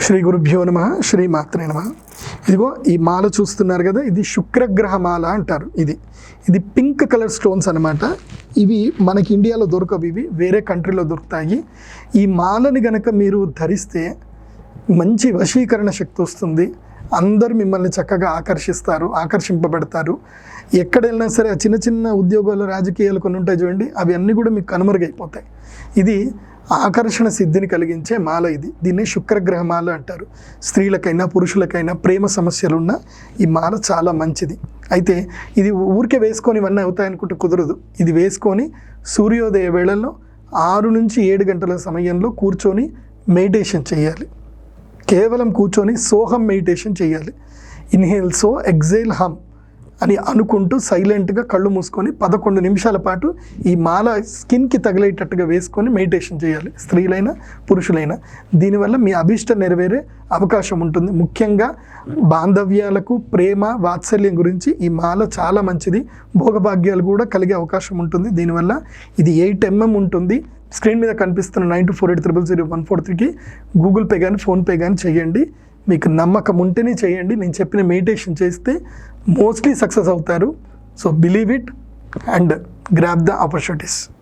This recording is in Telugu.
శ్రీ గురుభ్యో నమ శ్రీ మాత్రే నమ. ఇదిగో ఈ మాల చూస్తున్నారు కదా, ఇది శుక్రగ్రహ మాల అంటారు. ఇది పింక్ కలర్ స్టోన్స్ అనమాట. ఇవి మనకి ఇండియాలో దొరకవు, ఇవి వేరే కంట్రీలో దొరుకుతాయి. ఈ మాలని గనక మీరు ధరిస్తే మంచి వశీకరణ శక్తి వస్తుంది. అందరూ మిమ్మల్ని చక్కగా ఆకర్షింపబడతారు. ఎక్కడ వెళ్ళినా సరే ఆ చిన్న చిన్న ఉద్యోగాలు, రాజకీయాలు కొన్ని ఉంటాయి చూడండి, అవి అన్నీ కూడా మీకు కనుమరుగైపోతాయి. ఇది ఆకర్షణ సిద్ధిని కలిగించే మాల. దీన్ని శుక్రగ్రహ మాల అంటారు. స్త్రీలకైనా పురుషులకైనా ప్రేమ సమస్యలున్నా ఈ మాల చాలా మంచిది. అయితే ఇది ఊరికే వేసుకొని ఇవన్నీ అవుతాయనుకుంటే కుదరదు. ఇది వేసుకొని సూర్యోదయ వేళల్లో 6 నుంచి 7 గంటల సమయంలో కూర్చొని మెడిటేషన్ చేయాలి. కేవలం కూర్చొని సోహం మెడిటేషన్ చేయాలి. ఇన్హేల్ సో ఎగ్జేల్ హమ్ అని అనుకుంటూ సైలెంట్గా కళ్ళు మూసుకొని 11 నిమిషాల పాటు ఈ మాల స్కిన్కి తగిలేటట్టుగా వేసుకొని మెడిటేషన్ చేయాలి, స్త్రీలైనా పురుషులైనా. దీనివల్ల మీ అభిష్టం నెరవేరే అవకాశం ఉంటుంది. ముఖ్యంగా బాంధవ్యాలకు, ప్రేమ, వాత్సల్యం గురించి ఈ మాల చాలా మంచిది. భోగభాగ్యాలు కూడా కలిగే అవకాశం ఉంటుంది దీనివల్ల. ఇది 8 mm ఉంటుంది. స్క్రీన్ మీద కనిపిస్తున్న 9248000143కి గూగుల్ పే కానీ ఫోన్పే కానీ చేయండి. మీకు నమ్మకం ఉంటేనే చేయండి. నేను చెప్పిన మెడిటేషన్ చేస్తే మోస్ట్లీ సక్సెస్ అవుతారు. So believe it and grab the opportunities.